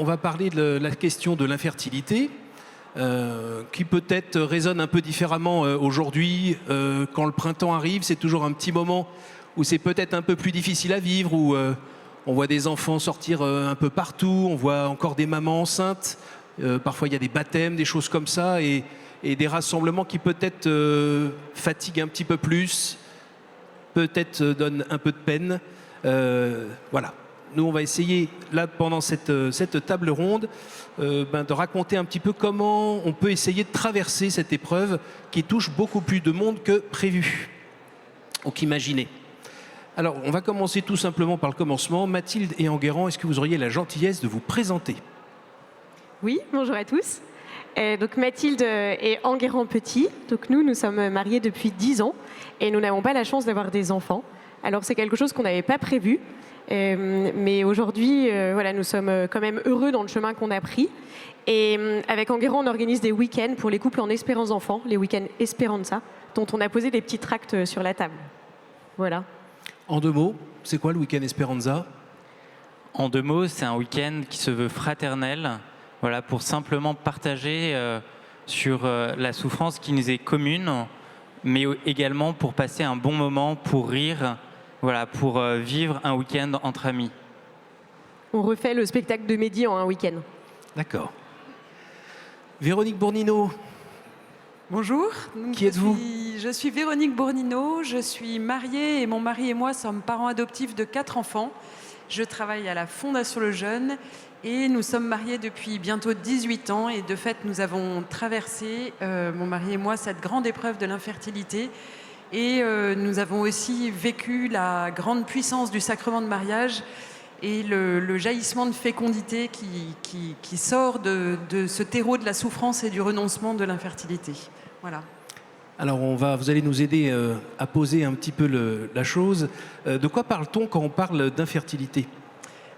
on va parler de la question de l'infertilité, qui peut-être résonne un peu différemment aujourd'hui. Quand le printemps arrive, c'est toujours un petit moment où c'est peut-être un peu plus difficile à vivre, où on voit des enfants sortir un peu partout, on voit encore des mamans enceintes, parfois il y a des baptêmes, des choses comme ça, et des rassemblements qui peut-être fatiguent un petit peu plus, peut-être donnent un peu de peine. Voilà. Nous, on va essayer, là, pendant cette table ronde, de raconter un petit peu comment on peut essayer de traverser cette épreuve qui touche beaucoup plus de monde que prévu, ou qu'imaginé. Alors, on va commencer tout simplement par le commencement. Mathilde et Enguerrand, est-ce que vous auriez la gentillesse de vous présenter? Oui, bonjour à tous. Donc Mathilde et Enguerrand Petit. Donc nous sommes mariés depuis 10 ans et nous n'avons pas la chance d'avoir des enfants. Alors c'est quelque chose qu'on n'avait pas prévu. Mais aujourd'hui, voilà, nous sommes quand même heureux dans le chemin qu'on a pris. Et avec Enguerrand, on organise des week-ends pour les couples en espérance enfant, les week-ends Esperanza, dont on a posé des petits tracts sur la table. Voilà. En 2 mots, c'est quoi le week-end Esperanza? En 2 mots, c'est un week-end qui se veut fraternel, voilà, pour simplement partager sur la souffrance qui nous est commune, mais également pour passer un bon moment, pour rire, voilà, pour vivre un week-end entre amis. On refait le spectacle de Mehdi en un week-end. D'accord. Véronique Bournino. Bonjour. Qui êtes-vous? Je suis Véronique Bournino, je suis mariée et mon mari et moi sommes parents adoptifs de 4 enfants. Je travaille à la Fondation Le Jeune et nous sommes mariés depuis bientôt 18 ans et de fait nous avons traversé, mon mari et moi, cette grande épreuve de l'infertilité. Et nous avons aussi vécu la grande puissance du sacrement de mariage et le jaillissement de fécondité qui sort de ce terreau de la souffrance et du renoncement de l'infertilité. Voilà. Alors vous allez nous aider à poser un petit peu la chose. De quoi parle-t-on quand on parle d'infertilité?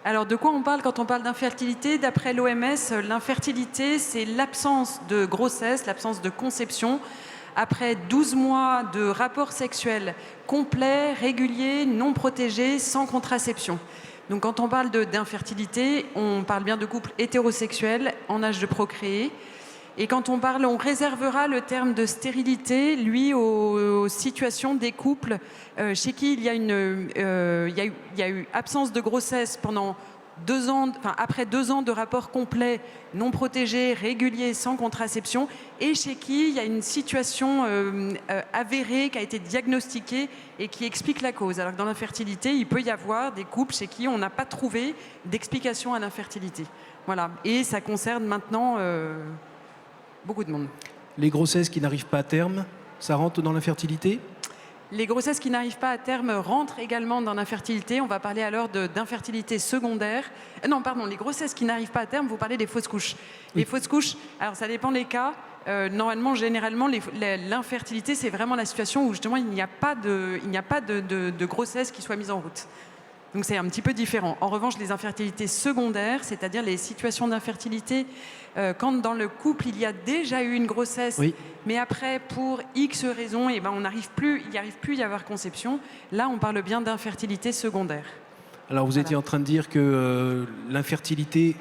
Alors de quoi on parle quand on parle d'infertilité? D'après l'OMS, l'infertilité, c'est l'absence de grossesse, l'absence de conception, après 12 mois de rapports sexuels complets, réguliers, non protégés, sans contraception. Donc quand on parle d'infertilité, on parle bien de couples hétérosexuels en âge de procréer. Et quand on réservera le terme de stérilité, lui, aux situations des couples chez qui il y a eu absence de grossesse pendant 2 ans, enfin après 2 ans de rapports complets, non protégés, réguliers, sans contraception, et chez qui il y a une situation avérée qui a été diagnostiquée et qui explique la cause. Alors que dans l'infertilité, il peut y avoir des couples chez qui on n'a pas trouvé d'explication à l'infertilité. Voilà. Et ça concerne maintenant beaucoup de monde. Les grossesses qui n'arrivent pas à terme, ça rentre dans l'infertilité? Les grossesses qui n'arrivent pas à terme rentrent également dans l'infertilité. On va parler alors d'infertilité secondaire. Non, pardon, les grossesses qui n'arrivent pas à terme, vous parlez des fausses couches. Oui. Les fausses couches, alors ça dépend des cas. Normalement, généralement, l'infertilité, c'est vraiment la situation où justement il n'y a pas de grossesse qui soit mise en route. Donc c'est un petit peu différent. En revanche, les infertilités secondaires, c'est-à-dire les situations d'infertilité, quand dans le couple il y a déjà eu une grossesse, oui, mais après pour X raisons, il n'y arrive plus à y avoir conception, là on parle bien d'infertilité secondaire. Alors vous étiez en train de dire que l'infertilité,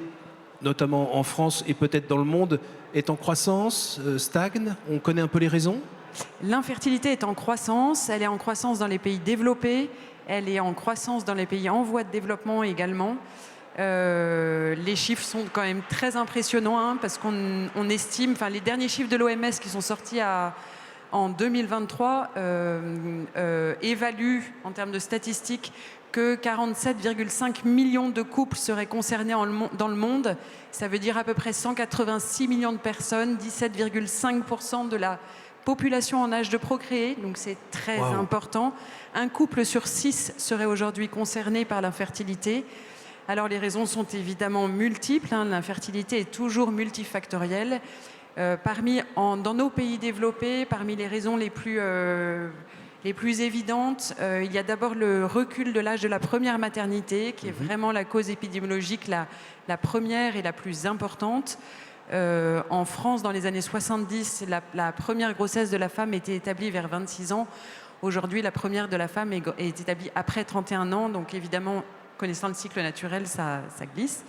notamment en France et peut-être dans le monde, est en croissance, stagne. On connaît un peu les raisons? L'infertilité est en croissance, elle est en croissance dans les pays développés, elle est en croissance dans les pays en voie de développement également. Les chiffres sont quand même très impressionnants, hein, parce qu'on estime, enfin les derniers chiffres de l'OMS qui sont sortis en 2023 évaluent en termes de statistiques que 47,5 millions de couples seraient concernés dans le monde. Ça veut dire à peu près 186 millions de personnes, 17,5% de la population en âge de procréer, donc c'est très important. Un couple sur 6 serait aujourd'hui concerné par l'infertilité. Alors les raisons sont évidemment multiples, hein. L'infertilité est toujours multifactorielle. Dans nos pays développés, parmi les raisons les plus évidentes, il y a d'abord le recul de l'âge de la première maternité, qui est vraiment la cause épidémiologique la première et la plus importante. En France, dans les années 70, la première grossesse de la femme était établie vers 26 ans. Aujourd'hui, la première de la femme est établie après 31 ans. Donc évidemment, connaissant le cycle naturel, ça glisse.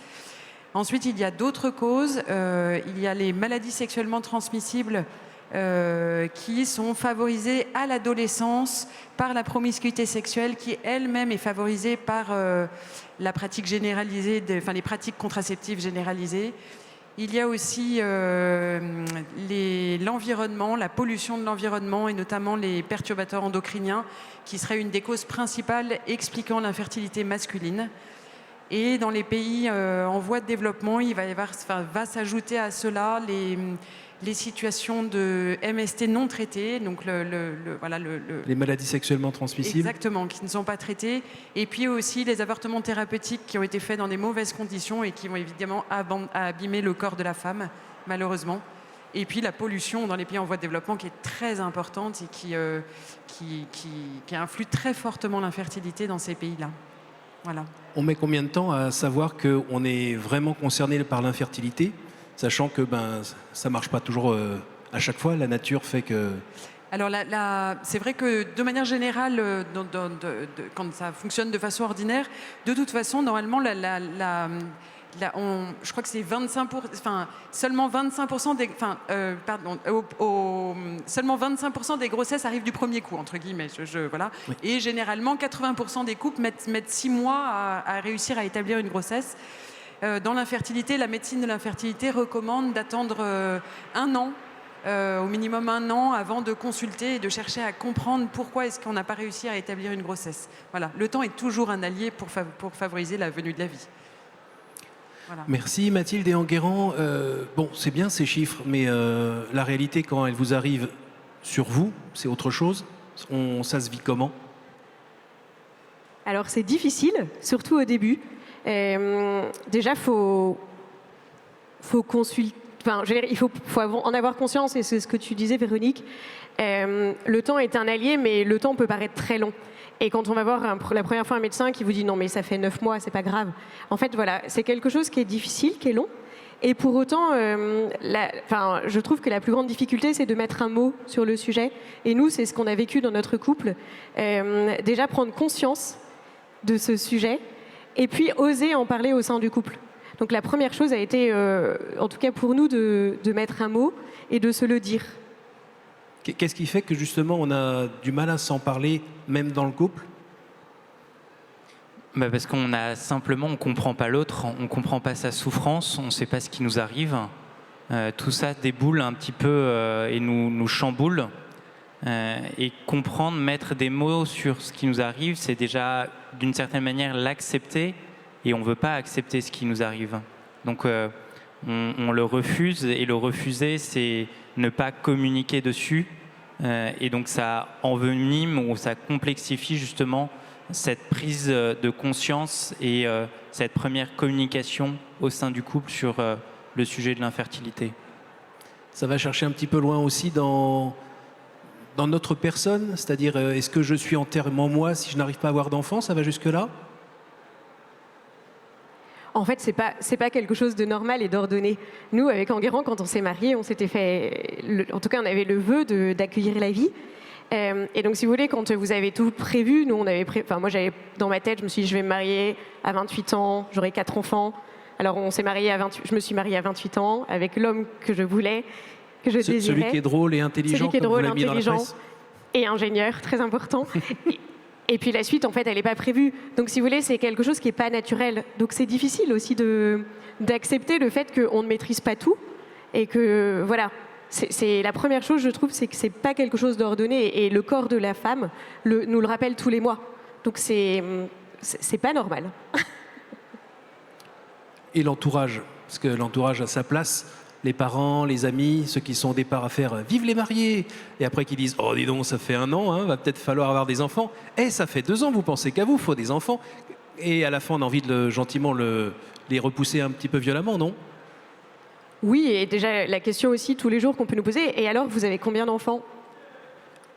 Ensuite, il y a d'autres causes. Il y a les maladies sexuellement transmissibles qui sont favorisées à l'adolescence par la promiscuité sexuelle qui elle-même est favorisée par la pratique généralisée, les pratiques contraceptives généralisées. Il y a aussi l'environnement, la pollution de l'environnement et notamment les perturbateurs endocriniens qui seraient une des causes principales expliquant l'infertilité masculine. Et dans les pays en voie de développement, va s'ajouter à cela les situations de MST non traitées, donc les maladies sexuellement transmissibles. Exactement, qui ne sont pas traitées. Et puis aussi les avortements thérapeutiques qui ont été faits dans des mauvaises conditions et qui vont évidemment abîmer le corps de la femme, malheureusement. Et puis la pollution dans les pays en voie de développement qui est très importante et qui influe très fortement l'infertilité dans ces pays-là. Voilà. On met combien de temps à savoir qu'on est vraiment concerné par l'infertilité, sachant que ça ne marche pas toujours à chaque fois, la nature fait que... Alors c'est vrai que de manière générale, quand ça fonctionne de façon ordinaire, de toute façon, normalement, je crois que c'est 25%, seulement 25% seulement 25% des grossesses arrivent du premier coup, entre guillemets. Voilà. Oui. Et généralement, 80% des couples mettent 6 mois à réussir à établir une grossesse. Dans l'infertilité, la médecine de l'infertilité recommande d'attendre 1 an, au minimum 1 an, avant de consulter et de chercher à comprendre pourquoi est-ce qu'on n'a pas réussi à établir une grossesse. Voilà. Le temps est toujours un allié pour favoriser la venue de la vie. Voilà. Merci Mathilde et Enguerrand. Bon, c'est bien ces chiffres, mais la réalité, quand elle vous arrive sur vous, c'est autre chose. Ça se vit comment? Alors c'est difficile, surtout au début. Déjà, faut consulter. Il faut en avoir conscience, et c'est ce que tu disais, Véronique. Le temps est un allié, mais le temps peut paraître très long. Et quand on va voir la première fois un médecin qui vous dit non mais ça fait 9 mois, c'est pas grave. En fait voilà, c'est quelque chose qui est difficile, qui est long. Et pour autant, je trouve que la plus grande difficulté, c'est de mettre un mot sur le sujet. Et nous, c'est ce qu'on a vécu dans notre couple. Déjà prendre conscience de ce sujet et puis oser en parler au sein du couple. Donc la première chose a été, en tout cas pour nous, de mettre un mot et de se le dire. Qu'est-ce qui fait que justement on a du mal à s'en parler, même dans le couple? Parce qu'on on comprend pas l'autre, on comprend pas sa souffrance, on sait pas ce qui nous arrive. Tout ça déboule un petit peu et nous chamboule. Et comprendre, mettre des mots sur ce qui nous arrive, c'est déjà d'une certaine manière l'accepter, et on veut pas accepter ce qui nous arrive. Donc on le refuse, et le refuser, c'est ne pas communiquer dessus. Et donc ça envenime ou ça complexifie justement cette prise de conscience et cette première communication au sein du couple sur le sujet de l'infertilité. Ça va chercher un petit peu loin aussi dans notre personne, c'est-à-dire est-ce que je suis entièrement moi si je n'arrive pas à avoir d'enfant? Ça va jusque-là? En fait, c'est pas quelque chose de normal et d'ordonné. Nous, avec Enguerrand, quand on s'est mariés, on s'était fait... En tout cas, on avait le vœu d'accueillir la vie. Et donc, si vous voulez, quand vous avez tout prévu, nous, moi, j'avais dans ma tête, je me suis dit, je vais me marier à 28 ans, j'aurai 4 enfants. Alors, je me suis mariée à 28 ans avec l'homme que je voulais, que je désirais. Celui qui est drôle et intelligent, comme vous l'avez mis dans la presse. Et ingénieur, très important. Et puis la suite, en fait, elle n'est pas prévue. Donc, si vous voulez, c'est quelque chose qui n'est pas naturel. Donc, c'est difficile aussi d'accepter le fait qu'on ne maîtrise pas tout. Et que, voilà, c'est la première chose, je trouve, c'est que ce n'est pas quelque chose d'ordonné. Et le corps de la femme nous le rappelle tous les mois. Donc, c'est pas normal. Et l'entourage, parce que l'entourage a sa place. Les parents, les amis, ceux qui sont au départ à faire « Vive les mariés !» et après qui disent « Oh, dis donc, ça fait 1 an, va peut-être falloir avoir des enfants. » Ça fait 2 ans, vous pensez qu'à vous, il faut des enfants. Et à la fin, on a envie de gentiment les repousser un petit peu violemment, non? Oui, et déjà, la question aussi, tous les jours, qu'on peut nous poser, et alors, vous avez combien d'enfants?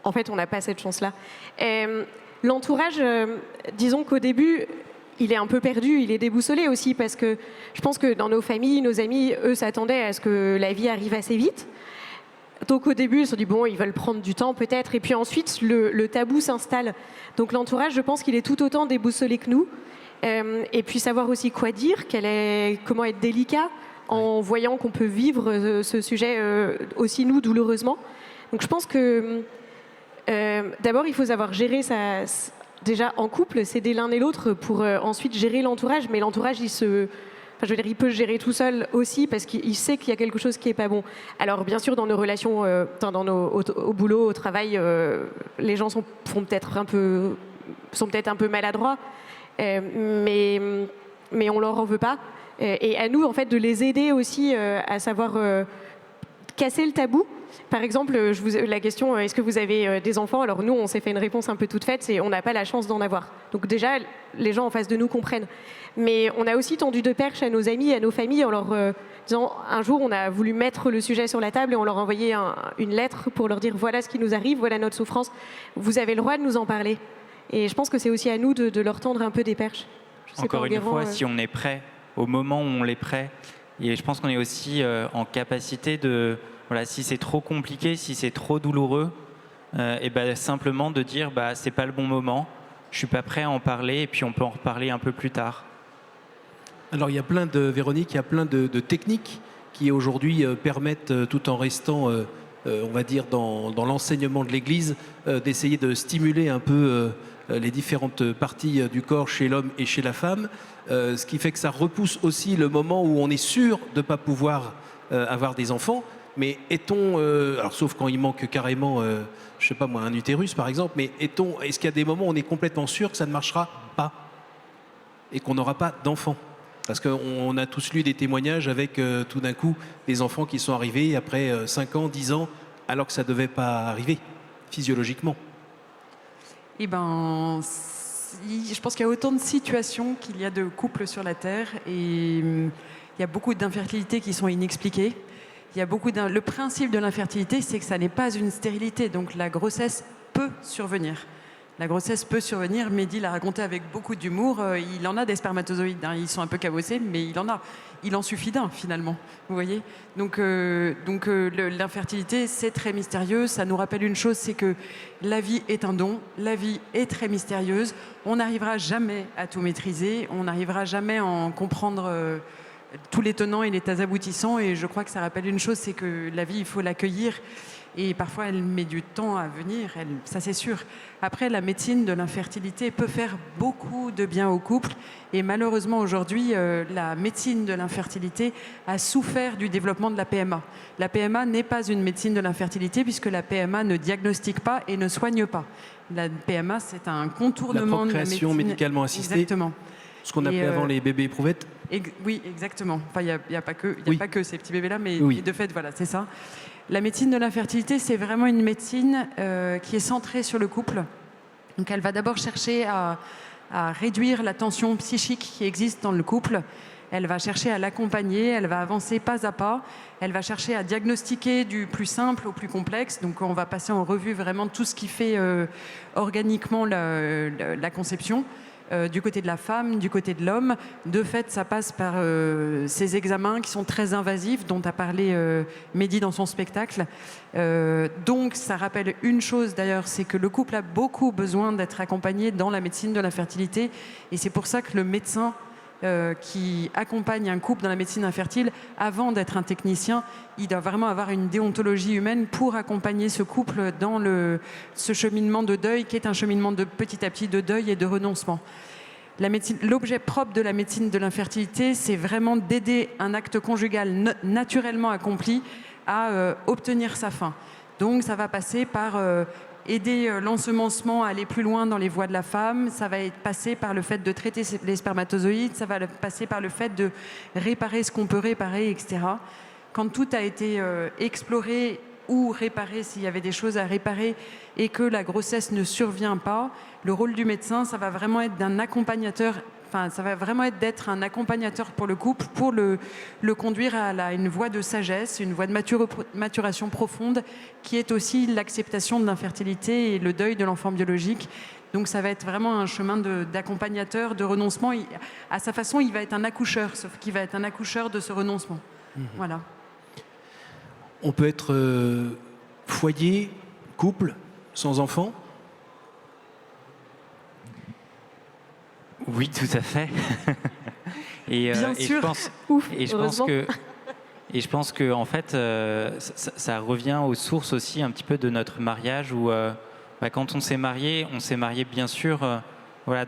En fait, on n'a pas cette chance-là. L'entourage, disons qu'au début... il est un peu perdu, il est déboussolé aussi, parce que je pense que dans nos familles, nos amis, eux, s'attendaient à ce que la vie arrive assez vite. Donc au début, ils se sont dit, bon, ils veulent prendre du temps peut-être, et puis ensuite, le tabou s'installe. Donc l'entourage, je pense qu'il est tout autant déboussolé que nous, Et puis savoir aussi quoi dire, comment être délicat en voyant qu'on peut vivre ce sujet aussi nous douloureusement. Donc je pense que d'abord il faut savoir gérer ça déjà en couple, s'aider l'un et l'autre pour ensuite gérer l'entourage. Mais l'entourage il peut se gérer tout seul aussi parce qu'il sait qu'il y a quelque chose qui est pas bon. Alors bien sûr dans nos relations, au boulot, au travail, les gens sont peut-être un peu maladroits. Mais on leur en veut pas. Et à nous, en fait, de les aider aussi à savoir casser le tabou. Par exemple, la question est-ce que vous avez des enfants? Alors nous, on s'est fait une réponse un peu toute faite, c'est on n'a pas la chance d'en avoir. Donc déjà, les gens en face de nous comprennent. Mais on a aussi tendu de perche à nos amis, à nos familles, en leur disant, un jour, on a voulu mettre le sujet sur la table et on leur a envoyé une lettre pour leur dire voilà ce qui nous arrive, voilà notre souffrance. Vous avez le droit de nous en parler. Et je pense que c'est aussi à nous de leur tendre un peu des perches. Encore une fois, si on est prêt, au moment où on est prêt, et je pense qu'on est aussi en capacité de, voilà, si c'est trop compliqué, si c'est trop douloureux, et ben simplement de dire c'est pas le bon moment, je suis pas prêt à en parler, et puis on peut en reparler un peu plus tard. Alors il y a plein de techniques qui aujourd'hui permettent, tout en restant, on va dire, dans l'enseignement de l'Église, d'essayer de stimuler un peu les différentes parties du corps chez l'homme et chez la femme, ce qui fait que ça repousse aussi le moment où on est sûr de ne pas pouvoir avoir des enfants. Mais est-on, alors sauf quand il manque carrément, je sais pas moi, un utérus par exemple, mais est-ce qu'il y a des moments où on est complètement sûr que ça ne marchera pas et qu'on n'aura pas d'enfants? Parce qu'on a tous lu des témoignages avec tout d'un coup des enfants qui sont arrivés après 5 ans, 10 ans, alors que ça ne devait pas arriver physiologiquement. Eh ben, je pense qu'il y a autant de situations qu'il y a de couples sur la Terre et il y a beaucoup d'infertilités qui sont inexpliquées. Le principe de l'infertilité, c'est que ça n'est pas une stérilité, donc la grossesse peut survenir. La grossesse peut survenir, Mehdi l'a raconté avec beaucoup d'humour, il en a des spermatozoïdes, hein, ils sont un peu cabossés, mais il en suffit d'un finalement, vous voyez. Donc l'infertilité, c'est très mystérieux, ça nous rappelle une chose, c'est que la vie est un don, la vie est très mystérieuse, on n'arrivera jamais à tout maîtriser, on n'arrivera jamais à en comprendre tous les tenants et les aboutissants, et je crois que ça rappelle une chose, c'est que la vie, il faut l'accueillir. Et parfois, elle met du temps à venir, ça c'est sûr. Après, la médecine de l'infertilité peut faire beaucoup de bien au couple. Et malheureusement, aujourd'hui, la médecine de l'infertilité a souffert du développement de la PMA. La PMA n'est pas une médecine de l'infertilité puisque la PMA ne diagnostique pas et ne soigne pas. La PMA, c'est un contournement de la procréation médecine médicalement assistée. Exactement. Ce qu'on appelait avant les bébés éprouvettes. Oui, exactement. Enfin, il n'y a pas que ces petits bébés-là, mais oui. De fait, voilà, c'est ça. La médecine de l'infertilité, c'est vraiment une médecine qui est centrée sur le couple. Donc, elle va d'abord chercher à réduire la tension psychique qui existe dans le couple. Elle va chercher à l'accompagner, elle va avancer pas à pas. Elle va chercher à diagnostiquer du plus simple au plus complexe. Donc, on va passer en revue vraiment tout ce qui fait organiquement la conception. Du côté de la femme, du côté de l'homme. De fait, ça passe par ces examens qui sont très invasifs, dont a parlé Mehdi dans son spectacle. Donc, ça rappelle une chose d'ailleurs, c'est que le couple a beaucoup besoin d'être accompagné dans la médecine de la fertilité. Et c'est pour ça que le médecin qui accompagne un couple dans la médecine infertile, avant d'être un technicien, il doit vraiment avoir une déontologie humaine pour accompagner ce couple dans ce cheminement de deuil, qui est un cheminement de petit à petit de deuil et de renoncement. L'objet propre de la médecine de l'infertilité, c'est vraiment d'aider un acte conjugal naturellement accompli à obtenir sa fin. Donc ça va passer par aider l'ensemencement à aller plus loin dans les voies de la femme, ça va passer par le fait de traiter les spermatozoïdes, ça va passer par le fait de réparer ce qu'on peut réparer, etc. Quand tout a été exploré ou réparé, s'il y avait des choses à réparer et que la grossesse ne survient pas, le rôle du médecin, ça va vraiment être d'un accompagnateur. Enfin, ça va vraiment être d'être un accompagnateur pour le couple, pour le conduire à une voie de sagesse, une voie de maturation profonde, qui est aussi l'acceptation de l'infertilité et le deuil de l'enfant biologique. Donc ça va être vraiment un chemin d'accompagnateur, de renoncement. À sa façon, il va être un accoucheur, sauf qu'il va être un accoucheur de ce renoncement. Voilà. On peut être foyer, couple, sans enfant. Oui, tout à fait. Bien et sûr. je pense, Ouf, et je pense heureusement. que et je pense que en fait, ça revient aux sources aussi un petit peu de notre mariage où quand on s'est marié bien sûr, voilà,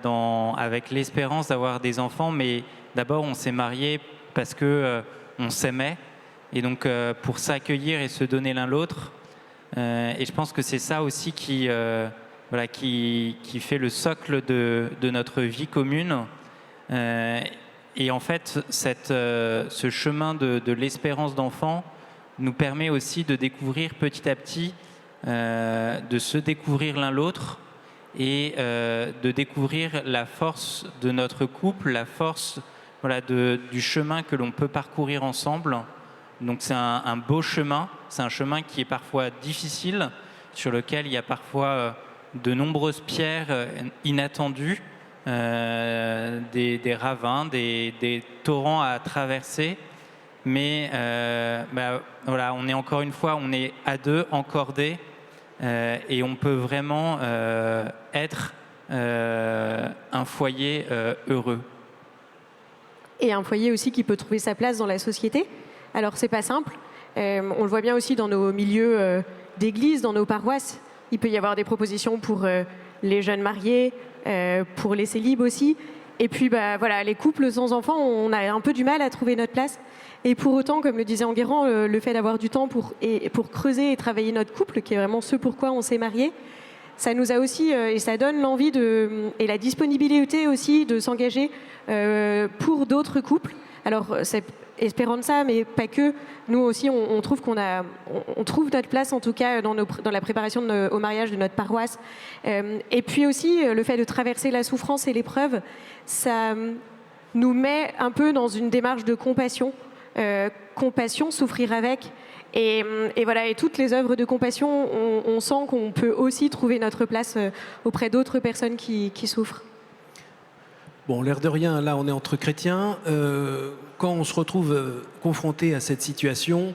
avec l'espérance d'avoir des enfants, mais d'abord on s'est marié parce que on s'aimait et donc pour s'accueillir et se donner l'un l'autre. Et je pense que c'est ça aussi qui fait le socle de notre vie commune. Et en fait, ce chemin de l'espérance d'enfant nous permet aussi de découvrir petit à petit, de se découvrir l'un l'autre et de découvrir la force de notre couple, la force du chemin que l'on peut parcourir ensemble. Donc c'est un beau chemin, c'est un chemin qui est parfois difficile, sur lequel il y a parfois de nombreuses pierres inattendues, des ravins, des torrents à traverser. Mais voilà, on est encore une fois, on est à deux, encordés, et on peut vraiment être un foyer heureux. Et un foyer aussi qui peut trouver sa place dans la société. Alors c'est pas simple. On le voit bien aussi dans nos milieux d'église, dans nos paroisses. Il peut y avoir des propositions pour les jeunes mariés, pour les célibes aussi. Et puis voilà, les couples sans enfants, on a un peu du mal à trouver notre place. Et pour autant, comme le disait Enguerrand, le fait d'avoir du temps pour creuser et travailler notre couple, qui est vraiment ce pourquoi on s'est mariés, ça nous a aussi, et ça donne l'envie et la disponibilité aussi de s'engager pour d'autres couples. Alors, c'est Esperanza, mais pas que. Nous aussi, on trouve on trouve notre place, en tout cas, dans la préparation au mariage de notre paroisse. Et puis aussi, le fait de traverser la souffrance et l'épreuve, ça nous met un peu dans une démarche de compassion. Compassion, souffrir avec. Et voilà, et toutes les œuvres de compassion, on sent qu'on peut aussi trouver notre place auprès d'autres personnes qui souffrent. Bon, l'air de rien, là, on est entre chrétiens. Quand on se retrouve confronté à cette situation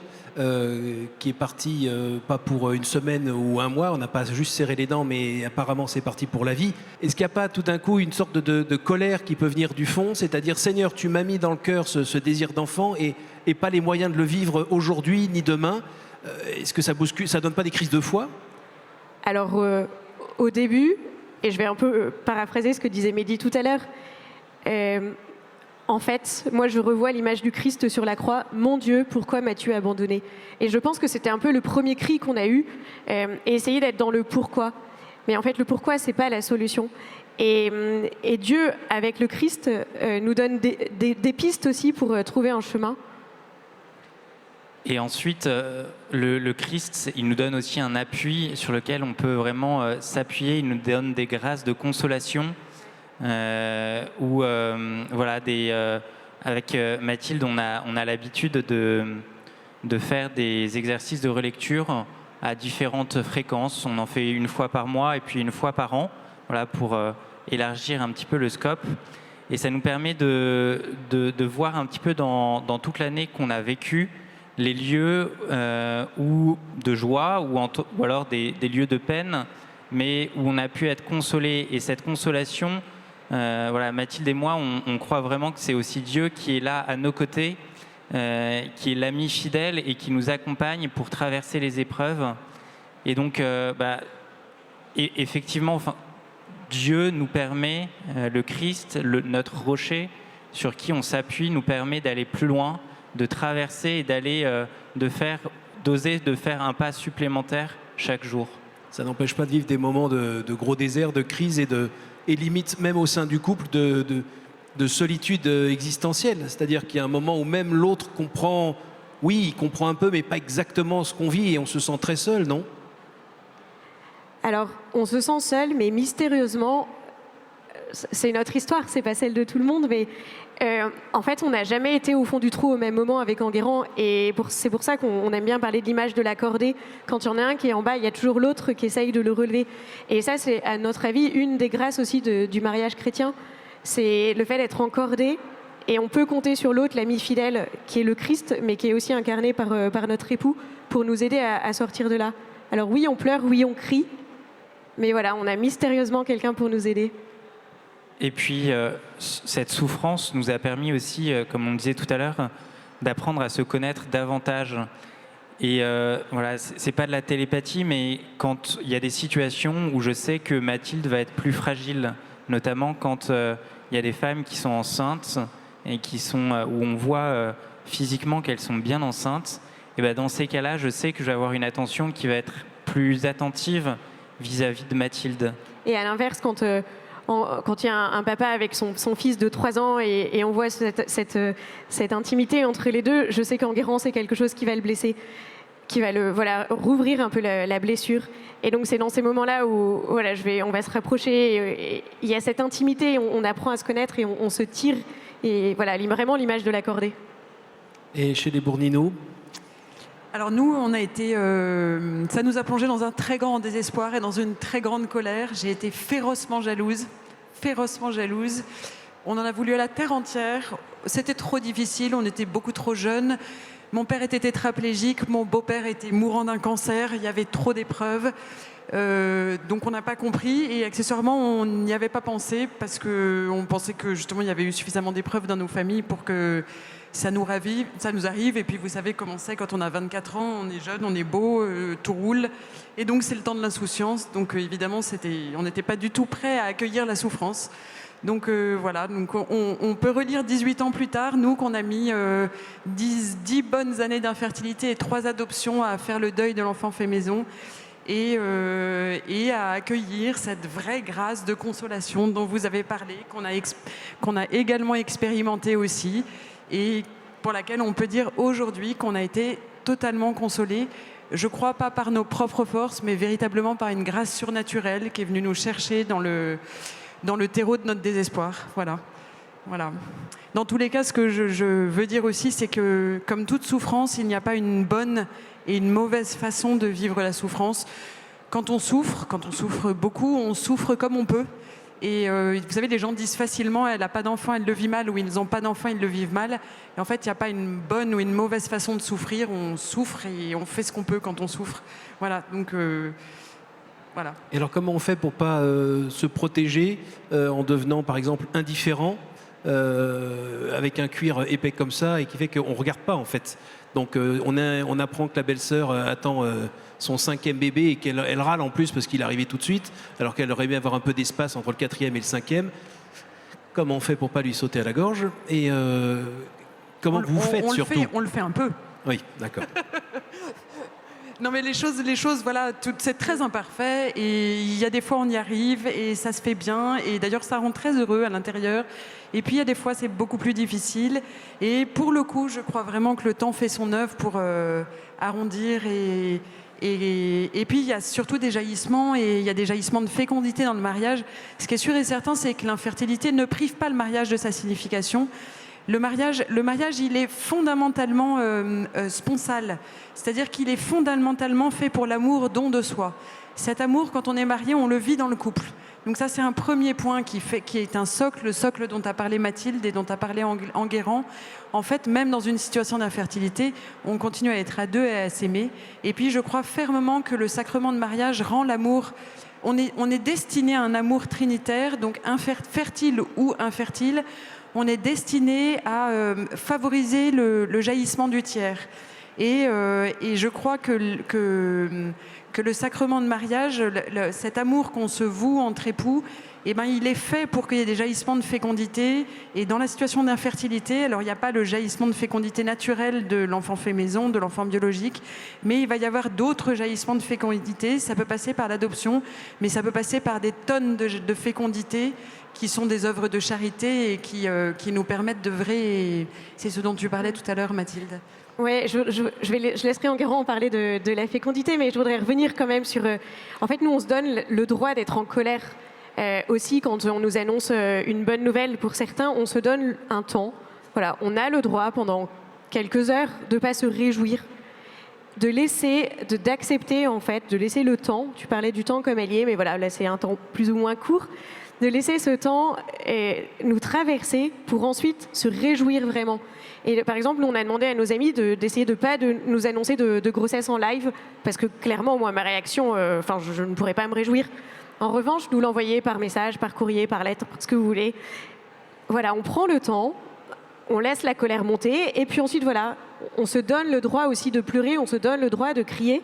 qui est partie pas pour une semaine ou un mois, on n'a pas juste serré les dents, mais apparemment c'est parti pour la vie. Est-ce qu'il n'y a pas tout d'un coup une sorte de colère qui peut venir du fond, c'est-à-dire Seigneur, tu m'as mis dans le cœur ce désir d'enfant et pas les moyens de le vivre aujourd'hui ni demain. Est-ce que ça bouscule, ça donne pas des crises de foi? Alors au début, et je vais un peu paraphraser ce que disait Mehdi tout à l'heure, en fait, moi je revois l'image du Christ sur la croix. Mon Dieu, pourquoi m'as-tu abandonné? Et je pense que c'était un peu le premier cri qu'on a eu, et essayer d'être dans le pourquoi. Mais en fait, le pourquoi, c'est pas la solution. Et Dieu, avec le Christ, nous donne des pistes aussi pour trouver un chemin. Et ensuite, le Christ, il nous donne aussi un appui sur lequel on peut vraiment s'appuyer. Il nous donne des grâces de consolation. Voilà, avec Mathilde, on a l'habitude de faire des exercices de relecture à différentes fréquences. On en fait une fois par mois et puis une fois par an, voilà, pour élargir un petit peu le scope. Et ça nous permet de voir un petit peu dans toute l'année qu'on a vécu les lieux ou de joie ou alors des lieux de peine, mais où on a pu être consolé. Et cette consolation, voilà, Mathilde et moi, on croit vraiment que c'est aussi Dieu qui est là à nos côtés, qui est l'ami fidèle et qui nous accompagne pour traverser les épreuves. Et donc, effectivement, enfin, Dieu nous permet, le Christ, notre rocher sur qui on s'appuie, nous permet d'aller plus loin, de traverser et d'aller, d'oser de faire un pas supplémentaire chaque jour. Ça n'empêche pas de vivre des moments de gros désert, de crise et limite même au sein du couple de solitude existentielle. C'est-à-dire qu'il y a un moment où même l'autre comprend, oui, il comprend un peu, mais pas exactement ce qu'on vit et on se sent très seul, non? Alors, on se sent seul, mais mystérieusement, c'est notre histoire, c'est pas celle de tout le monde, mais en fait, on n'a jamais été au fond du trou au même moment avec Enguerrand, et c'est pour ça qu'on aime bien parler de l'image de la cordée. Quand il y en a un qui est en bas, il y a toujours l'autre qui essaye de le relever. Et ça, c'est à notre avis une des grâces aussi du mariage chrétien, c'est le fait d'être en cordée, et on peut compter sur l'autre, l'ami fidèle, qui est le Christ, mais qui est aussi incarné par notre époux, pour nous aider à sortir de là. Alors oui, on pleure, oui, on crie, mais voilà, on a mystérieusement quelqu'un pour nous aider. Et puis, cette souffrance nous a permis aussi, comme on le disait tout à l'heure, d'apprendre à se connaître davantage. Et voilà, c'est pas de la télépathie, mais quand il y a des situations où je sais que Mathilde va être plus fragile, notamment quand il y a des femmes qui sont enceintes et où on voit physiquement qu'elles sont bien enceintes, et ben dans ces cas-là, je sais que je vais avoir une attention qui va être plus attentive vis-à-vis de Mathilde. Et à l'inverse, quand il y a un papa avec son fils de 3 ans et on voit cette intimité entre les deux, je sais qu'Enguerrand, c'est quelque chose qui va le blesser, qui va rouvrir un peu la blessure. Et donc c'est dans ces moments-là où on va se rapprocher. Et il y a cette intimité, on apprend à se connaître et on se tire. Et voilà, vraiment l'image de l'accordé. Et chez les Bournino? Alors nous, on a été, ça nous a plongé dans un très grand désespoir et dans une très grande colère. J'ai été férocement jalouse. On en a voulu à la terre entière. C'était trop difficile, on était beaucoup trop jeunes. Mon père était tétraplégique, mon beau-père était mourant d'un cancer, il y avait trop d'épreuves. Donc on n'a pas compris et accessoirement on n'y avait pas pensé parce qu'on pensait que justement il y avait eu suffisamment d'épreuves dans nos familles pour que ça nous arrive. Et puis vous savez comment c'est quand on a 24 ans, on est jeune, on est beau, tout roule. Et donc c'est le temps de l'insouciance. Donc évidemment on n'était pas du tout prêt à accueillir la souffrance. Donc voilà, donc on peut relire 18 ans plus tard, nous qu'on a mis 10 bonnes années d'infertilité et 3 adoptions à faire le deuil de l'enfant fait maison et à accueillir cette vraie grâce de consolation dont vous avez parlé, qu'on a également expérimenté aussi et pour laquelle on peut dire aujourd'hui qu'on a été totalement consolés. Je crois pas par nos propres forces, mais véritablement par une grâce surnaturelle qui est venue nous chercher dans le terreau de notre désespoir. Voilà. Dans tous les cas, ce que je veux dire aussi, c'est que, comme toute souffrance, il n'y a pas une bonne et une mauvaise façon de vivre la souffrance. Quand on souffre beaucoup, on souffre comme on peut. Et vous savez, les gens disent facilement « elle n'a pas d'enfant, elle le vit mal » ou « ils n'ont pas d'enfant, ils le vivent mal ». Et en fait, il n'y a pas une bonne ou une mauvaise façon de souffrir. On souffre et on fait ce qu'on peut quand on souffre. Voilà, donc... Voilà. Et alors comment on fait pour pas se protéger en devenant par exemple indifférent avec un cuir épais comme ça et qui fait qu'on ne regarde pas en fait. Donc on apprend que la belle-sœur attend son 5e bébé et qu'elle râle en plus parce qu'il est arrivé tout de suite alors qu'elle aurait aimé avoir un peu d'espace entre le 4e et le 5e. Comment on fait pour pas lui sauter à la gorge et comment vous faites surtout? On le fait un peu. Oui, d'accord. Non mais les choses, voilà, c'est très imparfait et il y a des fois on y arrive et ça se fait bien et d'ailleurs ça rend très heureux à l'intérieur et puis il y a des fois c'est beaucoup plus difficile et pour le coup je crois vraiment que le temps fait son œuvre pour arrondir et puis il y a surtout des jaillissements et il y a des jaillissements de fécondité dans le mariage. Ce qui est sûr et certain, c'est que l'infertilité ne prive pas le mariage de sa signification. Le mariage, il est fondamentalement sponsal, c'est-à-dire qu'il est fondamentalement fait pour l'amour, don de soi. Cet amour, quand on est marié, on le vit dans le couple. Donc ça, c'est un premier point qui est un socle, le socle dont a parlé Mathilde et dont a parlé Enguerrand. En fait, même dans une situation d'infertilité, on continue à être à deux et à s'aimer. Et puis, je crois fermement que le sacrement de mariage rend l'amour... On est destiné à un amour trinitaire, donc fertile ou infertile. On est destiné à favoriser le jaillissement du tiers. Et je crois que le sacrement de mariage, cet amour qu'on se voue entre époux, eh ben, il est fait pour qu'il y ait des jaillissements de fécondité. Et dans la situation d'infertilité, alors il n'y a pas le jaillissement de fécondité naturel de l'enfant fait maison, de l'enfant biologique, mais il va y avoir d'autres jaillissements de fécondité. Ça peut passer par l'adoption, mais ça peut passer par des tonnes de fécondité qui sont des œuvres de charité et qui nous permettent d'œuvrer. C'est ce dont tu parlais tout à l'heure, Mathilde. Oui, je laisserai Enguerrand parler de la fécondité, mais je voudrais revenir quand même sur... en fait, nous, on se donne le droit d'être en colère. Aussi, quand on nous annonce une bonne nouvelle, pour certains, on se donne un temps. Voilà, on a le droit, pendant quelques heures, de ne pas se réjouir, d'accepter, en fait, de laisser le temps. Tu parlais du temps comme allié, mais voilà, là, c'est un temps plus ou moins court. De laisser ce temps nous traverser pour ensuite se réjouir vraiment. Et par exemple, on a demandé à nos amis d'essayer de ne pas nous annoncer de grossesse en live, parce que clairement, moi, ma réaction, je ne pourrais pas me réjouir. En revanche, nous l'envoyer par message, par courrier, par lettre, par ce que vous voulez. Voilà, on prend le temps, on laisse la colère monter, et puis ensuite, voilà, on se donne le droit aussi de pleurer, on se donne le droit de crier.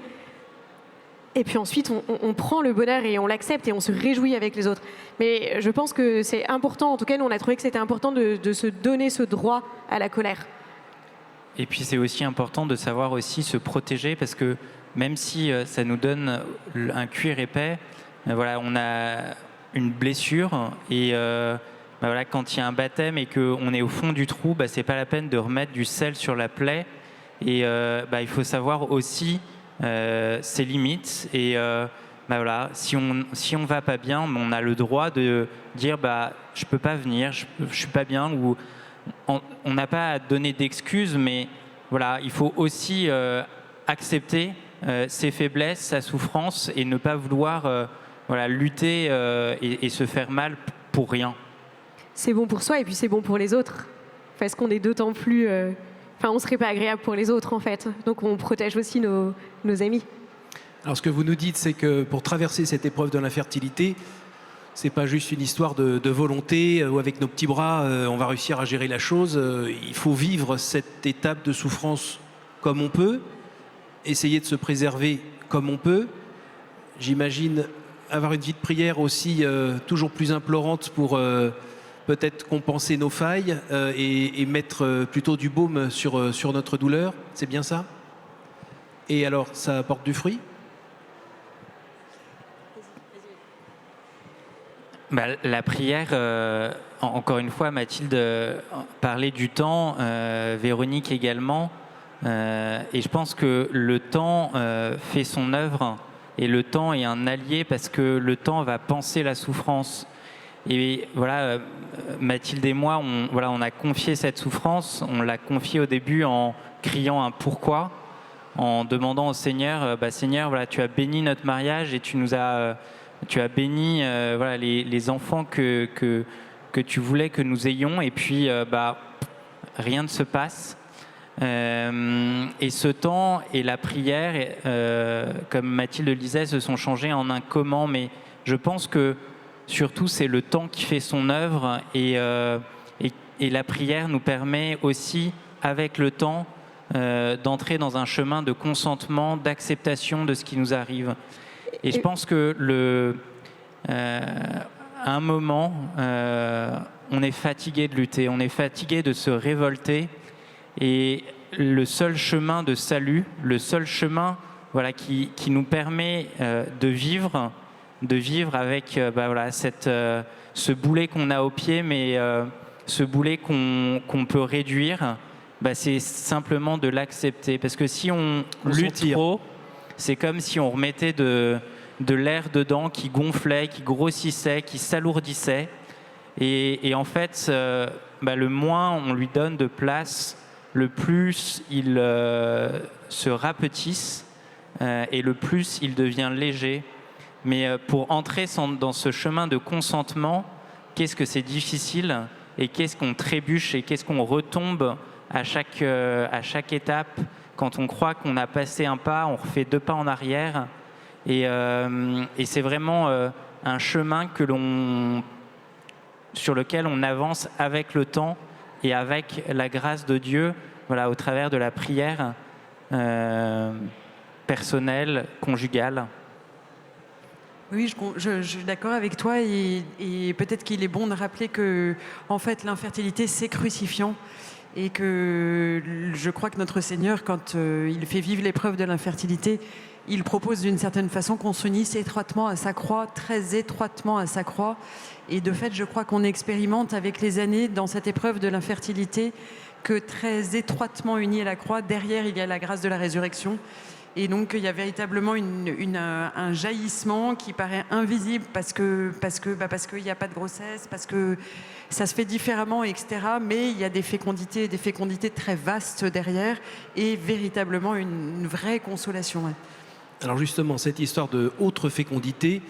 Et puis ensuite, on prend le bonheur et on l'accepte et on se réjouit avec les autres. Mais je pense que c'est important, en tout cas, nous, on a trouvé que c'était important de se donner ce droit à la colère. Et puis c'est aussi important de savoir aussi se protéger, parce que même si ça nous donne un cuir épais, voilà, on a une blessure et voilà, quand il y a un baptême et qu'on est au fond du trou, c'est pas la peine de remettre du sel sur la plaie. Et il faut savoir aussi ses limites. Et voilà, si on va pas bien, on a le droit de dire je peux pas venir, je suis pas bien, ou on n'a pas à donner d'excuses, mais voilà, il faut aussi accepter ses faiblesses, sa souffrance, et ne pas vouloir voilà, lutter et se faire mal pour rien. C'est bon pour soi et puis c'est bon pour les autres. Parce qu'on est d'autant plus... on ne serait pas agréable pour les autres, en fait. Donc on protège aussi nos amis. Alors ce que vous nous dites, c'est que pour traverser cette épreuve de l'infertilité, c'est pas juste une histoire de volonté où avec nos petits bras on va réussir à gérer la chose. Il faut vivre cette étape de souffrance comme on peut, essayer de se préserver comme on peut. J'imagine avoir une vie de prière aussi toujours plus implorante pour peut-être compenser nos failles et mettre plutôt du baume sur notre douleur. C'est bien ça? Et alors, ça apporte du fruit? La prière, encore une fois, Mathilde parlait du temps, Véronique également, et je pense que le temps fait son œuvre, et le temps est un allié parce que le temps va panser la souffrance. Et voilà, Mathilde et moi, on a confié cette souffrance, on l'a confiée au début en criant un pourquoi, en demandant au Seigneur, Seigneur, voilà, tu as béni notre mariage et tu as béni voilà, les enfants que tu voulais que nous ayons, et puis rien ne se passe. Et ce temps et la prière, comme Mathilde le disait, se sont changés en un comment, mais je pense que surtout c'est le temps qui fait son œuvre, et la prière nous permet aussi, avec le temps, d'entrer dans un chemin de consentement, d'acceptation de ce qui nous arrive. Et je pense que à un moment, on est fatigué de lutter, on est fatigué de se révolter, et le seul chemin de salut, le seul chemin voilà, qui nous permet de vivre avec voilà, ce boulet qu'on a au pied, mais ce boulet qu'on peut réduire, c'est simplement de l'accepter. Parce que si on lutte trop, c'est comme si on remettait de l'air dedans qui gonflait, qui grossissait, qui s'alourdissait. Et en fait, le moins on lui donne de place, le plus il se rapetisse et le plus il devient léger. Mais pour entrer dans ce chemin de consentement, qu'est-ce que c'est difficile, et qu'est-ce qu'on trébuche et qu'est-ce qu'on retombe à chaque étape. Quand on croit qu'on a passé un pas, on refait 2 pas en arrière. Et c'est vraiment un chemin sur lequel on avance avec le temps et avec la grâce de Dieu, voilà, au travers de la prière personnelle, conjugale. Oui, je suis d'accord avec toi, et peut-être qu'il est bon de rappeler que en fait, l'infertilité, c'est crucifiant, et que je crois que notre Seigneur, quand il fait vivre l'épreuve de l'infertilité, il propose d'une certaine façon qu'on s'unisse étroitement à sa croix, très étroitement à sa croix. Et de fait, je crois qu'on expérimente avec les années dans cette épreuve de l'infertilité que très étroitement unis à la croix, derrière il y a la grâce de la résurrection. Et donc il y a véritablement un jaillissement qui paraît invisible parce qu'il n'y a pas de grossesse, parce que ça se fait différemment, etc. Mais il y a des fécondités très vastes derrière, et véritablement une vraie consolation. Ouais. Alors justement, cette histoire de autre fécondité,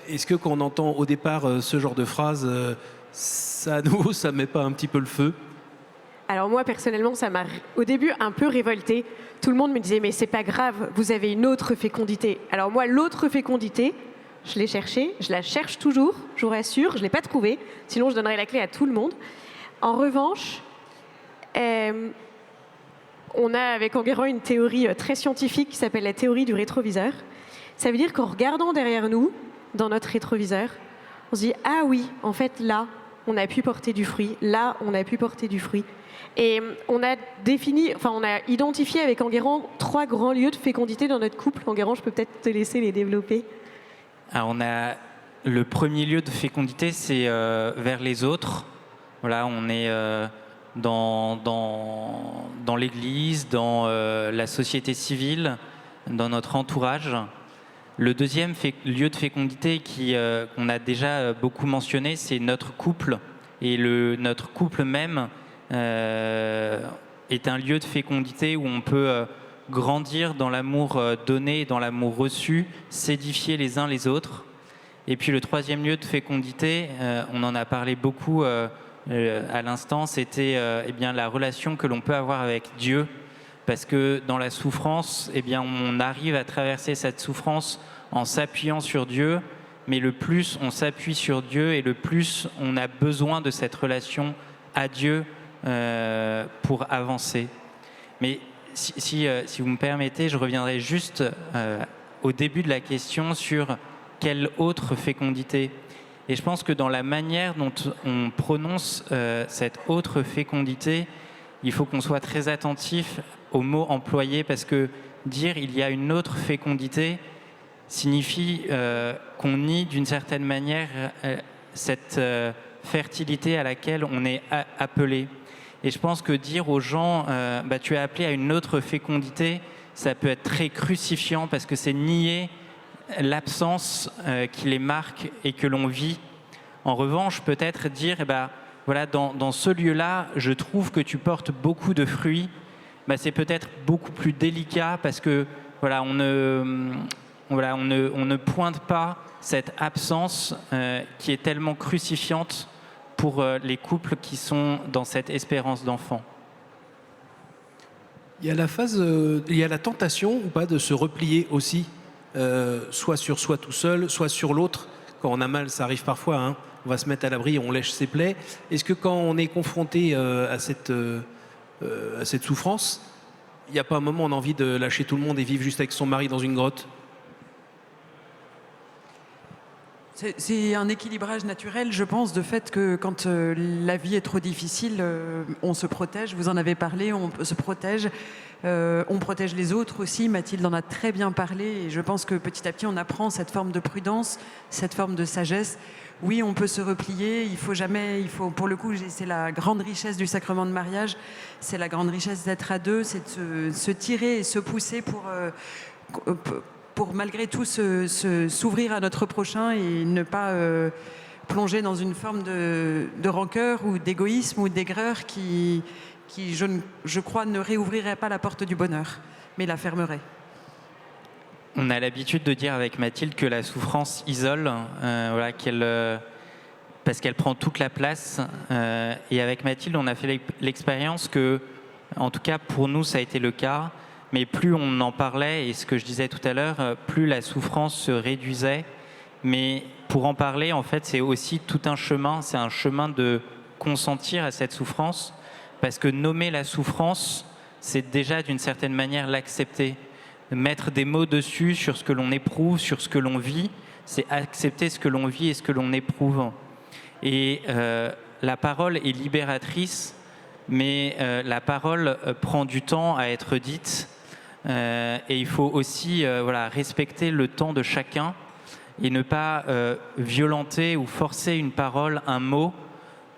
est-ce que quand on entend au départ ce genre de phrase, ça à nouveau, ça met pas un petit peu le feu? Alors moi, personnellement, ça m'a au début un peu révoltée. Tout le monde me disait, mais c'est pas grave, vous avez une autre fécondité. Alors moi, l'autre fécondité, Je l'ai cherchée, je la cherche toujours, je vous rassure, je ne l'ai pas trouvée, sinon je donnerais la clé à tout le monde. En revanche, on a avec Enguerrand une théorie très scientifique qui s'appelle la théorie du rétroviseur. Ça veut dire qu'en regardant derrière nous, dans notre rétroviseur, on se dit « Ah oui, en fait là, on a pu porter du fruit, là, on a pu porter du fruit ». Et on a identifié avec Enguerrand 3 grands lieux de fécondité dans notre couple. Enguerrand, je peux peut-être te laisser les développer. Alors, on a le premier lieu de fécondité, c'est vers les autres. Voilà, on est dans l'Église, dans la société civile, dans notre entourage. Le deuxième lieu de fécondité qu'on a déjà beaucoup mentionné, c'est notre couple. Et notre couple même est un lieu de fécondité où on peut grandir dans l'amour donné, dans l'amour reçu, s'édifier les uns les autres. Et puis le troisième lieu de fécondité, on en a parlé beaucoup à l'instant, c'était la relation que l'on peut avoir avec Dieu. Parce que dans la souffrance, on arrive à traverser cette souffrance en s'appuyant sur Dieu, mais le plus on s'appuie sur Dieu et le plus on a besoin de cette relation à Dieu pour avancer. Mais si vous me permettez, je reviendrai juste au début de la question sur quelle autre fécondité. Et je pense que dans la manière dont on prononce cette autre fécondité, il faut qu'on soit très attentif aux mots employés, parce que dire il y a une autre fécondité signifie qu'on nie d'une certaine manière cette fertilité à laquelle on est appelé. Et je pense que dire aux gens tu es appelé à une autre fécondité, ça peut être très crucifiant, parce que c'est nier l'absence qui les marque et que l'on vit. En revanche, peut-être dire dans ce lieu-là, je trouve que tu portes beaucoup de fruits. C'est peut-être beaucoup plus délicat, parce que on ne pointe pas cette absence qui est tellement crucifiante pour les couples qui sont dans cette espérance d'enfant. Il y a il y a la tentation ou pas de se replier aussi, soit sur soi tout seul, soit sur l'autre. Quand on a mal, ça arrive parfois, hein. On va se mettre à l'abri, on lèche ses plaies. Est-ce que quand on est confronté à cette souffrance, il n'y a pas un moment où on a envie de lâcher tout le monde et vivre juste avec son mari dans une grotte ? C'est un équilibrage naturel, je pense, de fait que quand la vie est trop difficile, on se protège. Vous en avez parlé, on se protège. On protège les autres aussi. Mathilde en a très bien parlé. Et je pense que petit à petit, on apprend cette forme de prudence, cette forme de sagesse. Oui, on peut se replier. Pour le coup, c'est la grande richesse du sacrement de mariage. C'est la grande richesse d'être à deux. C'est de se tirer et se pousser pour malgré tout s'ouvrir à notre prochain et ne pas plonger dans une forme de rancœur ou d'égoïsme ou d'aigreur qui je crois, ne réouvrirait pas la porte du bonheur, mais la fermerait. On a l'habitude de dire avec Mathilde que la souffrance isole, parce qu'elle prend toute la place. Et avec Mathilde, on a fait l'expérience que, en tout cas pour nous, ça a été le cas. Mais plus on en parlait, et ce que je disais tout à l'heure, plus la souffrance se réduisait. Mais pour en parler, en fait, c'est aussi tout un chemin. C'est un chemin de consentir à cette souffrance, parce que nommer la souffrance, c'est déjà d'une certaine manière l'accepter. Mettre des mots dessus sur ce que l'on éprouve, sur ce que l'on vit, c'est accepter ce que l'on vit et ce que l'on éprouve. Et la parole est libératrice, mais la parole prend du temps à être dite. Et il faut aussi respecter le temps de chacun et ne pas violenter ou forcer une parole, un mot,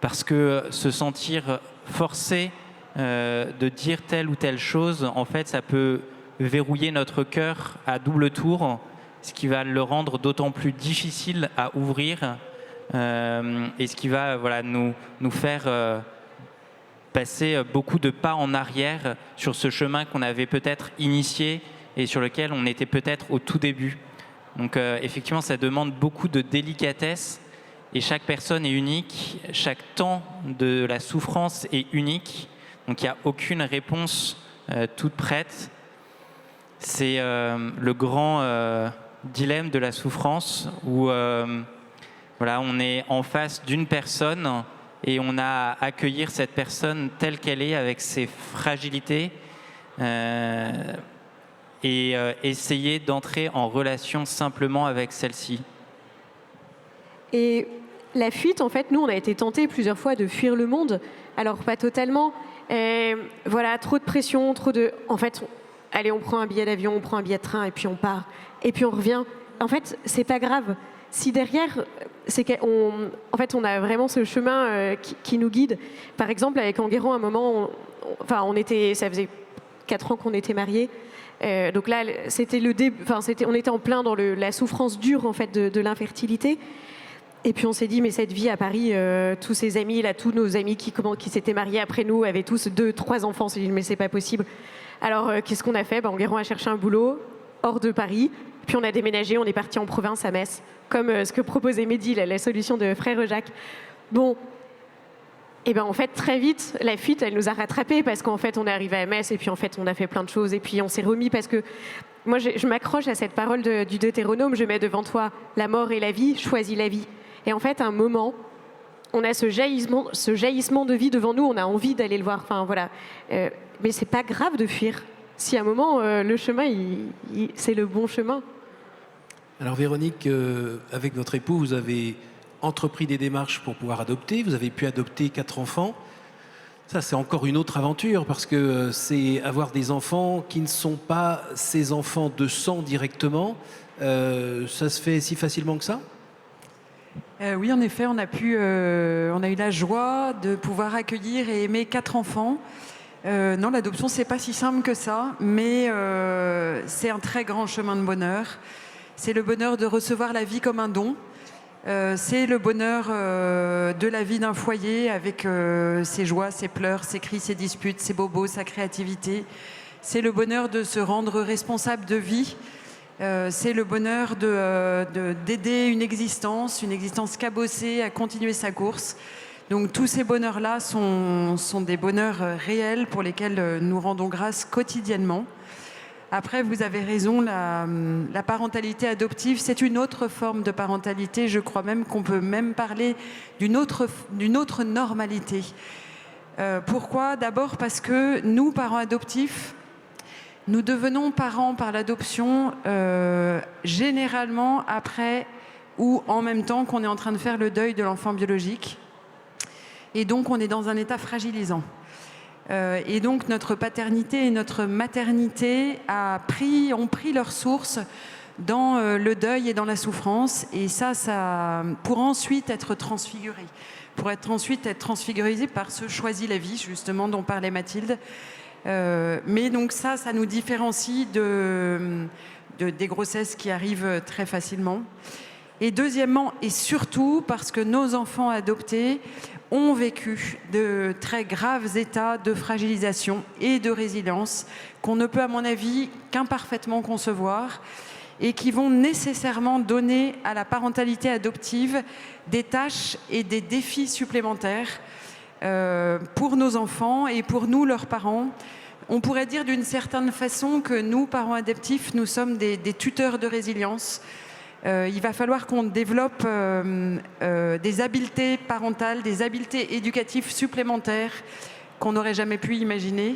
parce que se sentir forcé de dire telle ou telle chose, en fait, ça peut verrouiller notre cœur à double tour, ce qui va le rendre d'autant plus difficile à ouvrir et ce qui va nous faire passer beaucoup de pas en arrière sur ce chemin qu'on avait peut-être initié et sur lequel on était peut-être au tout début. Donc effectivement, ça demande beaucoup de délicatesse et chaque personne est unique, chaque temps de la souffrance est unique, donc il n'y a aucune réponse toute prête. C'est le grand dilemme de la souffrance où voilà, on est en face d'une personne et on a à accueillir cette personne telle qu'elle est avec ses fragilités et essayer d'entrer en relation simplement avec celle-ci. Et la fuite, en fait, nous, on a été tentés plusieurs fois de fuir le monde. Alors, pas totalement. Voilà, trop de pression, En fait, allez, on prend un billet d'avion, on prend un billet de train, et puis on part. Et puis on revient. En fait, c'est pas grave. Si derrière, en fait, on a vraiment ce chemin qui nous guide. Par exemple, avec Enguerrand, à un moment, ça faisait 4 ans qu'on était mariés. Donc là, c'était le début. On était en plein dans la souffrance dure, en fait, de l'infertilité. Et puis on s'est dit, mais cette vie à Paris, tous ces amis, là, tous nos amis qui s'étaient mariés après nous, avaient tous 2, 3 enfants. On s'est dit, mais c'est pas possible. Alors, qu'est-ce qu'on a fait? Enguerrand a cherché un boulot hors de Paris. Puis on a déménagé, on est parti en province à Metz, comme ce que proposait Mehdi, la solution de Frère Jacques. Bon, et en fait, très vite, la fuite, elle nous a rattrapés parce qu'en fait, on est arrivé à Metz et puis en fait, on a fait plein de choses et puis on s'est remis parce que moi, je m'accroche à cette parole du Deutéronome, je mets devant toi la mort et la vie, choisis la vie. Et en fait, à un moment, on a ce jaillissement de vie devant nous, on a envie d'aller le voir. Enfin, voilà. Mais c'est pas grave de fuir. Si à un moment, le chemin, c'est le bon chemin. Alors Véronique, avec votre époux, vous avez entrepris des démarches pour pouvoir adopter. Vous avez pu adopter 4 enfants. Ça, c'est encore une autre aventure parce que c'est avoir des enfants qui ne sont pas ses enfants de sang directement. Ça se fait si facilement que ça ? Oui, en effet, on a eu la joie de pouvoir accueillir et aimer 4 enfants. Non, l'adoption, c'est pas si simple que ça, mais c'est un très grand chemin de bonheur. C'est le bonheur de recevoir la vie comme un don. C'est le bonheur de la vie d'un foyer avec ses joies, ses pleurs, ses cris, ses disputes, ses bobos, sa créativité. C'est le bonheur de se rendre responsable de vie. C'est le bonheur d'aider une existence cabossée à continuer sa course. Donc tous ces bonheurs-là sont des bonheurs réels pour lesquels nous rendons grâce quotidiennement. Après, vous avez raison, la parentalité adoptive, c'est une autre forme de parentalité. Je crois même qu'on peut même parler d'une autre normalité. Pourquoi ? D'abord parce que nous, parents adoptifs, nous devenons parents par l'adoption généralement après ou en même temps qu'on est en train de faire le deuil de l'enfant biologique. Et donc, on est dans un état fragilisant. Et donc, notre paternité et notre maternité ont pris leur source dans le deuil et dans la souffrance. Et ça pour ensuite être transfiguré. Pour ensuite être transfiguré par ce choisit la vie, justement, dont parlait Mathilde. Mais donc ça nous différencie des grossesses qui arrivent très facilement. Et deuxièmement, et surtout, parce que nos enfants adoptés ont vécu de très graves états de fragilisation et de résilience qu'on ne peut, à mon avis, qu'imparfaitement concevoir et qui vont nécessairement donner à la parentalité adoptive des tâches et des défis supplémentaires pour nos enfants et pour nous, leurs parents. On pourrait dire d'une certaine façon que nous, parents adoptifs, nous sommes des tuteurs de résilience. Il va falloir qu'on développe des habiletés parentales, des habiletés éducatives supplémentaires qu'on n'aurait jamais pu imaginer.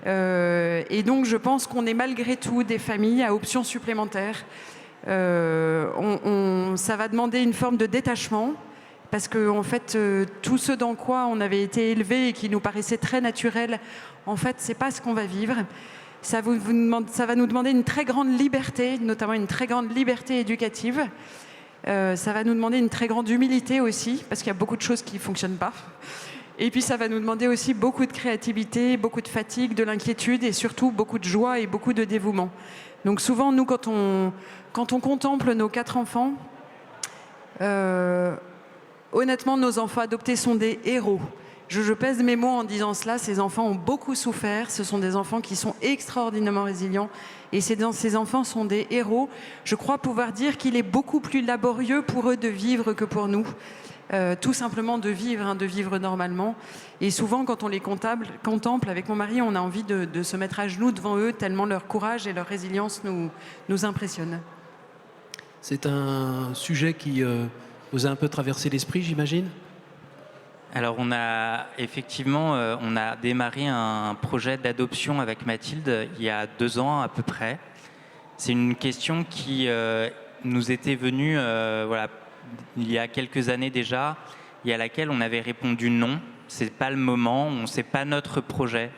Et donc, je pense qu'on est malgré tout des familles à options supplémentaires. Ça va demander une forme de détachement, parce que en fait, tout ce dans quoi on avait été élevé et qui nous paraissait très naturel, en fait, c'est pas ce qu'on va vivre. Ça va nous demander une très grande liberté, notamment une très grande liberté éducative. Ça va nous demander une très grande humilité aussi, parce qu'il y a beaucoup de choses qui ne fonctionnent pas. Et puis ça va nous demander aussi beaucoup de créativité, beaucoup de fatigue, de l'inquiétude et surtout beaucoup de joie et beaucoup de dévouement. Donc souvent, nous, quand on contemple nos 4 enfants, honnêtement, nos enfants adoptés sont des héros. Je pèse mes mots en disant cela, ces enfants ont beaucoup souffert, ce sont des enfants qui sont extraordinairement résilients et ces enfants sont des héros. Je crois pouvoir dire qu'il est beaucoup plus laborieux pour eux de vivre que pour nous, tout simplement de vivre normalement. Et souvent, quand on les contemple avec mon mari, on a envie de se mettre à genoux devant eux, tellement leur courage et leur résilience nous impressionnent. C'est un sujet qui vous a un peu traversé l'esprit, j'imagine? Alors on a effectivement on a démarré un projet d'adoption avec Mathilde il y a 2 ans à peu près. C'est une question qui nous était venue voilà, il y a quelques années déjà et à laquelle on avait répondu non. C'est pas le moment, c'est pas notre projet.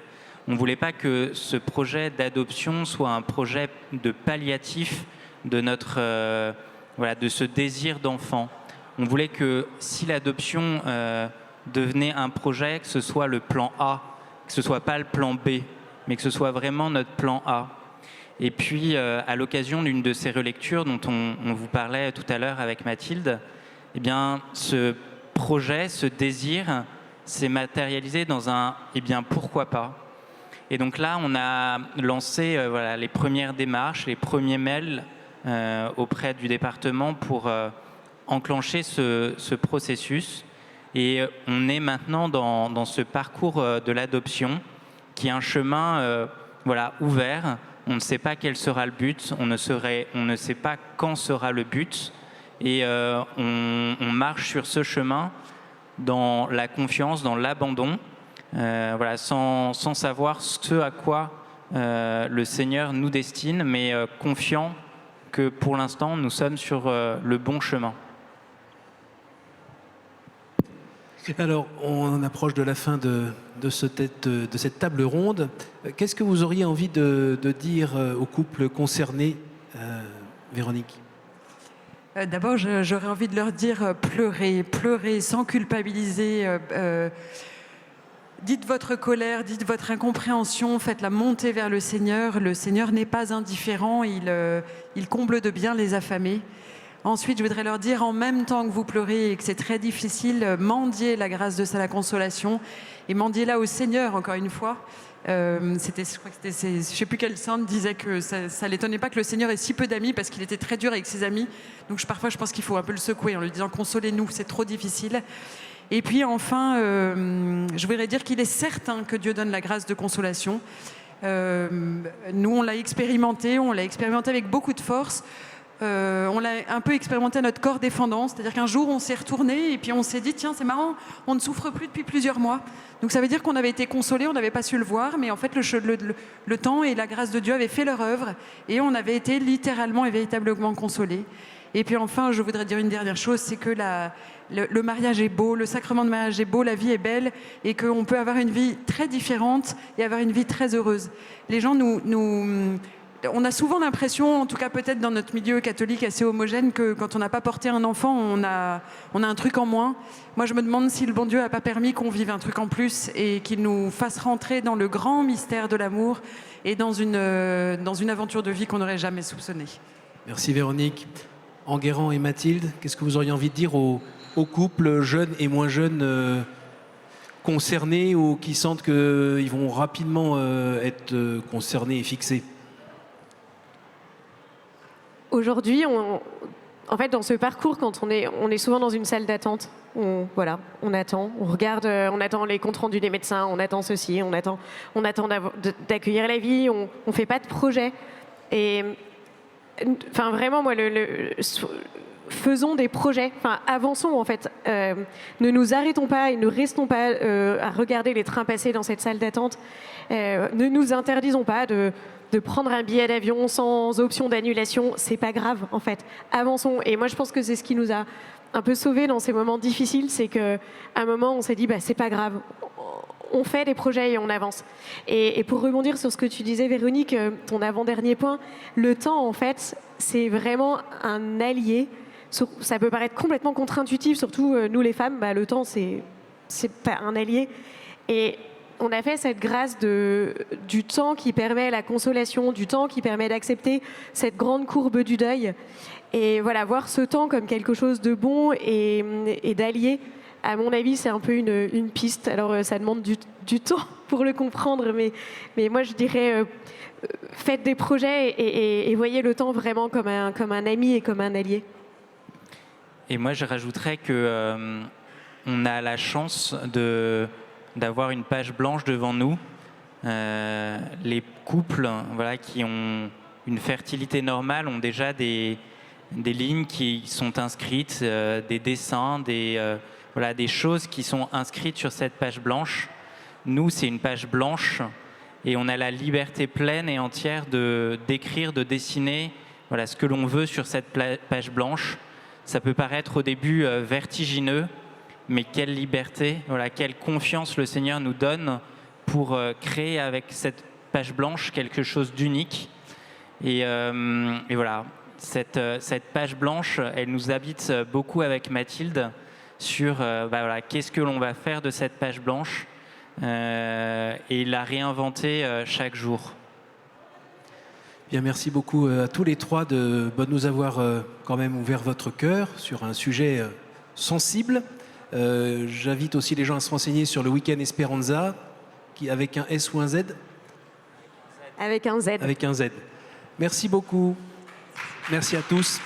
On voulait pas que ce projet d'adoption soit un projet de palliatif de notre voilà, de ce désir d'enfant. On voulait que si l'adoption devenait un projet, que ce soit le plan A, que ce soit pas le plan B, mais que ce soit vraiment notre plan A. Et puis, à l'occasion d'une de ces relectures dont on vous parlait tout à l'heure avec Mathilde, eh bien, ce projet, ce désir, s'est matérialisé dans un « eh bien, pourquoi pas ?» Et donc là, on a lancé voilà, les premières démarches, les premiers mails auprès du département pour enclencher ce processus. Et on est maintenant dans ce parcours de l'adoption qui est un chemin voilà, ouvert. On ne sait pas quel sera le but, on ne sait pas quand sera le but. Et on marche sur ce chemin dans la confiance, dans l'abandon, voilà, sans savoir ce à quoi le Seigneur nous destine, mais confiant que pour l'instant, nous sommes sur le bon chemin. Alors, on approche de la fin de cette table ronde. Qu'est-ce que vous auriez envie de dire aux couples concernés, Véronique? D'abord, j'aurais envie de leur dire pleurez sans culpabiliser. Dites votre colère, dites votre incompréhension, faites-la monter vers le Seigneur. Le Seigneur n'est pas indifférent, il comble de bien les affamés. Ensuite, je voudrais leur dire, en même temps que vous pleurez et que c'est très difficile, mendiez la grâce de la consolation et mendiez-la au Seigneur, encore une fois. Je ne sais plus quel saint disait que ça l'étonnait pas que le Seigneur ait si peu d'amis parce qu'il était très dur avec ses amis. Donc parfois, je pense qu'il faut un peu le secouer en lui disant « consolez-nous, c'est trop difficile ». Et puis enfin, je voudrais dire qu'il est certain que Dieu donne la grâce de consolation. Nous, on l'a expérimenté avec beaucoup de force. On l'a un peu expérimenté à notre corps défendant, c'est-à-dire qu'un jour on s'est retourné et puis on s'est dit tiens c'est marrant, on ne souffre plus depuis plusieurs mois. Donc ça veut dire qu'on avait été consolés, on n'avait pas su le voir, mais en fait le temps et la grâce de Dieu avaient fait leur œuvre et on avait été littéralement et véritablement consolés. Et puis enfin je voudrais dire une dernière chose, c'est que le mariage est beau, le sacrement de mariage est beau, la vie est belle et qu'on peut avoir une vie très différente et avoir une vie très heureuse. Les gens on a souvent l'impression, en tout cas peut-être dans notre milieu catholique assez homogène, que quand on n'a pas porté un enfant, on a un truc en moins. Moi, je me demande si le bon Dieu n'a pas permis qu'on vive un truc en plus et qu'il nous fasse rentrer dans le grand mystère de l'amour et dans une aventure de vie qu'on n'aurait jamais soupçonnée. Merci Véronique. Enguerrand et Mathilde, qu'est-ce que vous auriez envie de dire aux couples jeunes et moins jeunes concernés ou qui sentent qu'ils vont rapidement être concernés et fixés? Aujourd'hui, en fait, dans ce parcours, quand on est souvent dans une salle d'attente, on attend, on regarde, on attend les comptes rendus des médecins, on attend ceci, on attend d'accueillir la vie, on ne fait pas de projet. Et enfin, vraiment, moi, faisons des projets, enfin, avançons en fait. Ne nous arrêtons pas et ne restons pas à regarder les trains passer dans cette salle d'attente. Ne nous interdisons pas de prendre un billet d'avion sans option d'annulation, c'est pas grave en fait. Avançons. Et moi je pense que c'est ce qui nous a un peu sauvés dans ces moments difficiles, c'est qu'à un moment on s'est dit bah c'est pas grave, on fait des projets et on avance. Et pour rebondir sur ce que tu disais Véronique, ton avant-dernier point, le temps en fait c'est vraiment un allié. Ça peut paraître complètement contre-intuitif, surtout nous les femmes, bah, le temps c'est pas un allié. Et on a fait cette grâce du temps qui permet la consolation, du temps qui permet d'accepter cette grande courbe du deuil. Et voilà, voir ce temps comme quelque chose de bon et d'allié, à mon avis, c'est un peu une piste. Alors, ça demande du temps pour le comprendre, mais moi, je dirais, faites des projets et voyez le temps vraiment comme un ami et comme un allié. Et moi, je rajouterais que on a la chance d'avoir une page blanche devant nous. Les couples voilà, qui ont une fertilité normale ont déjà des des lignes qui sont inscrites, des dessins, voilà, des choses qui sont inscrites sur cette page blanche. Nous, c'est une page blanche et on a la liberté pleine et entière d'écrire, de dessiner voilà, ce que l'on veut sur cette page blanche. Ça peut paraître au début vertigineux, mais quelle liberté, voilà, quelle confiance le Seigneur nous donne pour créer avec cette page blanche quelque chose d'unique. Et voilà, cette page blanche, elle nous habite beaucoup avec Mathilde sur voilà, qu'est-ce que l'on va faire de cette page blanche et la réinventer chaque jour. Bien, merci beaucoup à tous les trois de nous avoir quand même ouvert votre cœur sur un sujet sensible. J'invite aussi les gens à se renseigner sur le week-end Esperanza, qui avec un S ou un Z ? Avec un Z. Avec un Z. Merci beaucoup. Merci à tous.